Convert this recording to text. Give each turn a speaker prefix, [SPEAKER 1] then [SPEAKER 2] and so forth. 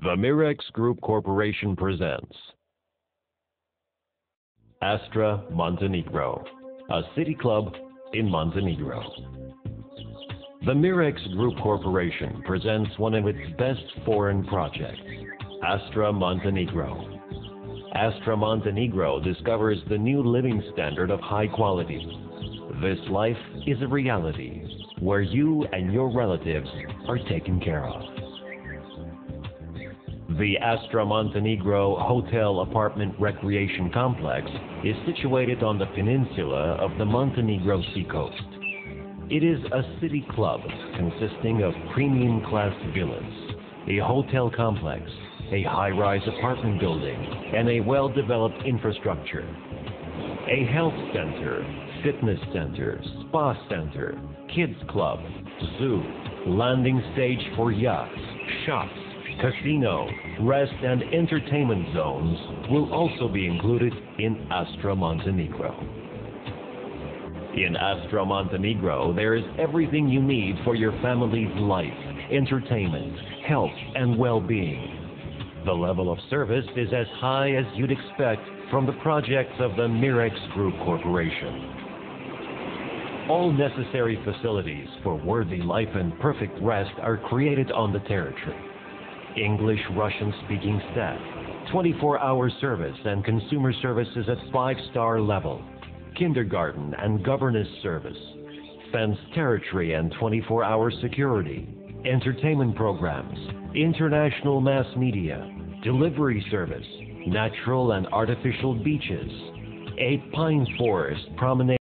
[SPEAKER 1] The Mirex Group Corporation presents Astra Montenegro, a city club in Montenegro. The Mirex Group Corporation presents one of its best foreign projects, Astra Montenegro. Astra Montenegro discovers the new living standard of high quality. This life is a reality where you and your relatives are taken care of. The Astra Montenegro Hotel Apartment Recreation Complex is situated on the peninsula of the Montenegro seacoast. It is a city club consisting of premium class villas, a hotel complex, a high-rise apartment building, and a well-developed infrastructure. A health center, fitness center, spa center, kids club, zoo, landing stage for yachts, shops, casino, rest and entertainment zones will also be included in Astra Montenegro. In Astra Montenegro, there is everything you need for your family's life, entertainment, health, and well-being. The level of service is as high as you'd expect from the projects of the Mirex Group Corporation. All necessary facilities for worthy life and perfect rest are created on the territory. English, Russian-speaking staff, 24-hour service and consumer services at 5-star level, kindergarten and governess service, fenced territory and 24-hour security, entertainment programs, international mass media, delivery service, natural and artificial beaches, a pine forest promenade